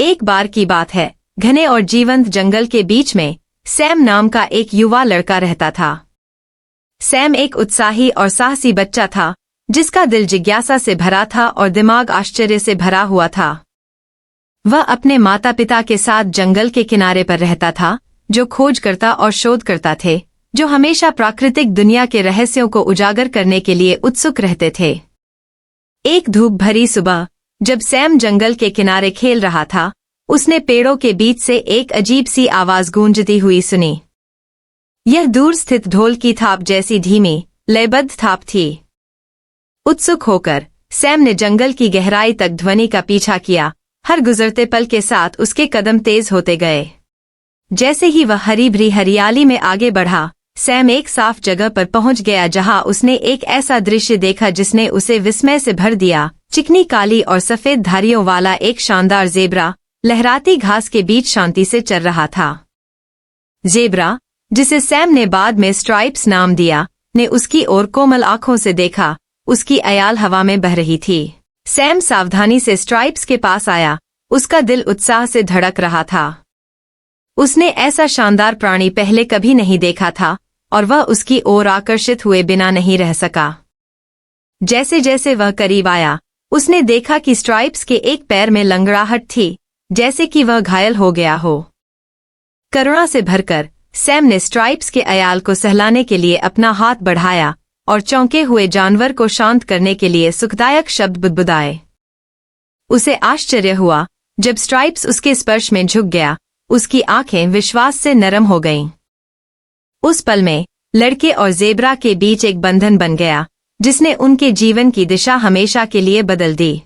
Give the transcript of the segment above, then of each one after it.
एक बार की बात है, घने और जीवंत जंगल के बीच में सैम नाम का एक युवा लड़का रहता था। सैम एक उत्साही और साहसी बच्चा था, जिसका दिल जिज्ञासा से भरा था और दिमाग आश्चर्य से भरा हुआ था। वह अपने माता पिता के साथ जंगल के किनारे पर रहता था, जो खोज करता और शोध करता थे, जो हमेशा प्राकृतिक दुनिया के रहस्यों को उजागर करने के लिए उत्सुक रहते थे। एक धूप भरी सुबह, जब सैम जंगल के किनारे खेल रहा था, उसने पेड़ों के बीच से एक अजीब सी आवाज गूंजती हुई सुनी। यह दूर स्थित ढोल की थाप जैसी धीमी, लयबद्ध थाप थी। उत्सुक होकर सैम ने जंगल की गहराई तक ध्वनि का पीछा किया। हर गुजरते पल के साथ उसके कदम तेज होते गए। जैसे ही वह हरी भरी हरियाली में आगे बढ़ा, सैम एक साफ जगह पर पहुंच गया जहां उसने एक ऐसा दृश्य देखा जिसने उसे विस्मय से भर दिया। चिकनी काली और सफेद धारियों वाला एक शानदार ज़ेबरा लहराती घास के बीच शांति से चल रहा था। ज़ेबरा, जिसे सैम ने बाद में स्ट्राइप्स नाम दिया, ने उसकी ओर कोमल आंखों से देखा। उसकी अयाल हवा में बह रही थी। सैम सावधानी से स्ट्राइप्स के पास आया। उसका दिल उत्साह से धड़क रहा था। उसने ऐसा शानदार प्राणी पहले कभी नहीं देखा था और वह उसकी ओर आकर्षित हुए बिना नहीं रह सका। जैसे जैसे वह करीब आया, उसने देखा कि स्ट्राइप्स के एक पैर में लंगड़ाहट थी, जैसे कि वह घायल हो गया हो। करुणा से भरकर सैम ने स्ट्राइप्स के अयाल को सहलाने के लिए अपना हाथ बढ़ाया और चौंके हुए जानवर को शांत करने के लिए सुखदायक शब्द बुदबुदाए। उसे आश्चर्य हुआ जब स्ट्राइप्स उसके स्पर्श में झुक गया। उसकी आंखें विश्वास से नरम हो गईं। उस पल में लड़के और ज़ेबरा के बीच एक बंधन बन गया, जिसने उनके जीवन की दिशा हमेशा के लिए बदल दी।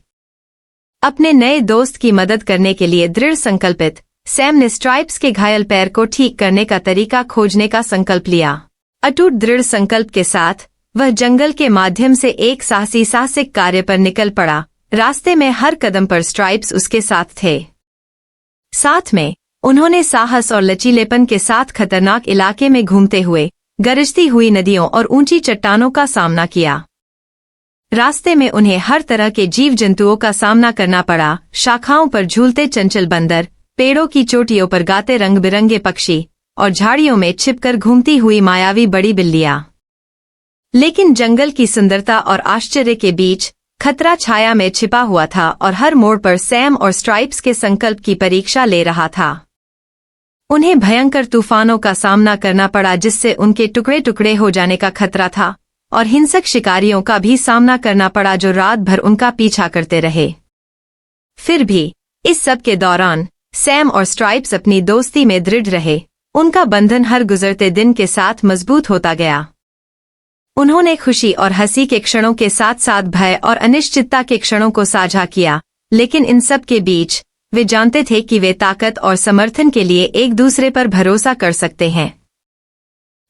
अपने नए दोस्त की मदद करने के लिए दृढ़ संकल्पित, सैम ने स्ट्राइप्स के घायल पैर को ठीक करने का तरीका खोजने का संकल्प लिया। अटूट दृढ़ संकल्प के साथ वह जंगल के माध्यम से एक साहसिक कार्य पर निकल पड़ा। रास्ते में हर कदम पर स्ट्राइप्स उसके साथ थे। साथ में उन्होंने साहस और लचीलेपन के साथ खतरनाक इलाके में घूमते हुए गरजती हुई नदियों और ऊंची चट्टानों का सामना किया। रास्ते में उन्हें हर तरह के जीव जंतुओं का सामना करना पड़ा। शाखाओं पर झूलते चंचल बंदर, पेड़ों की चोटियों पर गाते रंग बिरंगे पक्षी और झाड़ियों में छिपकर घूमती हुई मायावी बड़ी बिल्लियां। लेकिन जंगल की सुंदरता और आश्चर्य के बीच खतरा छाया में छिपा हुआ था और हर मोड़ पर सैम और स्ट्राइप्स के संकल्प की परीक्षा ले रहा था। उन्हें भयंकर तूफानों का सामना करना पड़ा, जिससे उनके टुकड़े टुकड़े हो जाने का खतरा था, और हिंसक शिकारियों का भी सामना करना पड़ा जो रात भर उनका पीछा करते रहे। फिर भी इस सब के दौरान सैम और स्ट्राइप्स अपनी दोस्ती में दृढ़ रहे। उनका बंधन हर गुजरते दिन के साथ मजबूत होता गया। उन्होंने खुशी और हंसी के क्षणों के साथ साथ भय और अनिश्चितता के क्षणों को साझा किया, लेकिन इन सब के बीच वे जानते थे कि वे ताकत और समर्थन के लिए एक दूसरे पर भरोसा कर सकते हैं।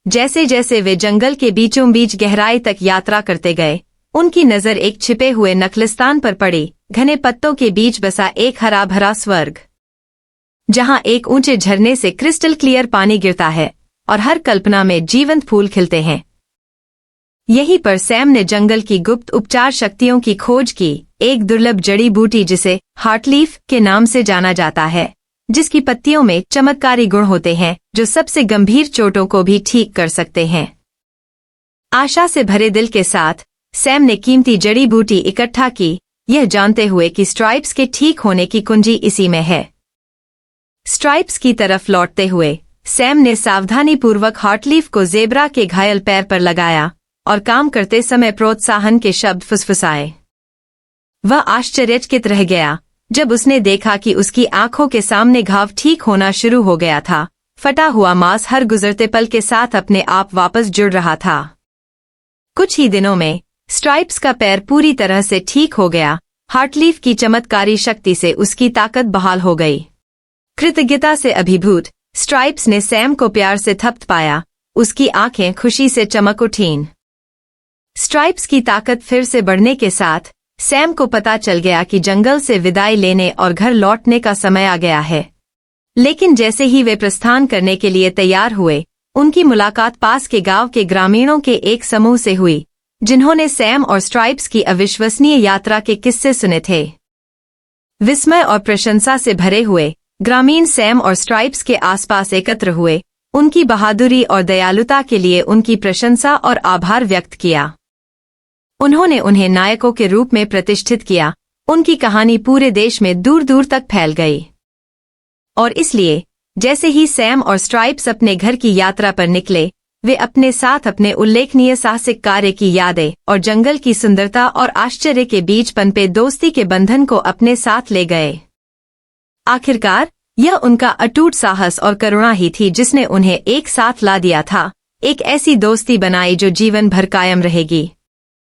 जैसे जैसे वे जंगल के बीचों बीच गहराई तक यात्रा करते गए, उनकी नजर एक छिपे हुए नखलिस्तान पर पड़ी। घने पत्तों के बीच बसा एक हरा भरा स्वर्ग, जहां एक ऊंचे झरने से क्रिस्टल क्लियर पानी गिरता है और हर कल्पना में जीवंत फूल खिलते हैं। यहीं पर सैम ने जंगल की गुप्त उपचार शक्तियों की खोज की। एक दुर्लभ जड़ी बूटी जिसे हार्टलीफ के नाम से जाना जाता है, जिसकी पत्तियों में चमत्कारी गुण होते हैं जो सबसे गंभीर चोटों को भी ठीक कर सकते हैं। आशा से भरे दिल के साथ सैम ने कीमती जड़ी बूटी इकट्ठा की, यह जानते हुए कि स्ट्राइप्स के ठीक होने की कुंजी इसी में है। स्ट्राइप्स की तरफ लौटते हुए सैम ने सावधानीपूर्वक हार्टलीफ को ज़ेबरा के घायल पैर पर लगाया और काम करते समय प्रोत्साहन के शब्द फुसफुसाए। वह आश्चर्यचकित रह गया जब उसने देखा कि उसकी आंखों के सामने घाव ठीक होना शुरू हो गया था। फटा हुआ मांस हर गुजरते पल के साथ अपने आप वापस जुड़ रहा था। कुछ ही दिनों में स्ट्राइप्स का पैर पूरी तरह से ठीक हो गया। हार्टलीफ की चमत्कारी शक्ति से उसकी ताकत बहाल हो गई। कृतज्ञता से अभिभूत स्ट्राइप्स ने सैम को प्यार से थपथ पाया। उसकी आंखें खुशी से चमक उठीं। स्ट्राइप्स की ताकत फिर से बढ़ने के साथ सैम को पता चल गया कि जंगल से विदाई लेने और घर लौटने का समय आ गया है। लेकिन जैसे ही वे प्रस्थान करने के लिए तैयार हुए, उनकी मुलाकात पास के गांव के ग्रामीणों के एक समूह से हुई, जिन्होंने सैम और स्ट्राइप्स की अविश्वसनीय यात्रा के किस्से सुने थे। विस्मय और प्रशंसा से भरे हुए ग्रामीण सैम और स्ट्राइप्स के आसपास एकत्र हुए, उनकी बहादुरी और दयालुता के लिए उनकी प्रशंसा और आभार व्यक्त किया। उन्होंने उन्हें नायकों के रूप में प्रतिष्ठित किया। उनकी कहानी पूरे देश में दूर दूर तक फैल गई। और इसलिए जैसे ही सैम और स्ट्राइप्स अपने घर की यात्रा पर निकले, वे अपने साथ अपने उल्लेखनीय साहसिक कार्य की यादें और जंगल की सुंदरता और आश्चर्य के बीच पनपे दोस्ती के बंधन को अपने साथ ले गए। आखिरकार यह उनका अटूट साहस और करुणा ही थी जिसने उन्हें एक साथ ला दिया था, एक ऐसी दोस्ती बनाई जो जीवन भर कायम रहेगी।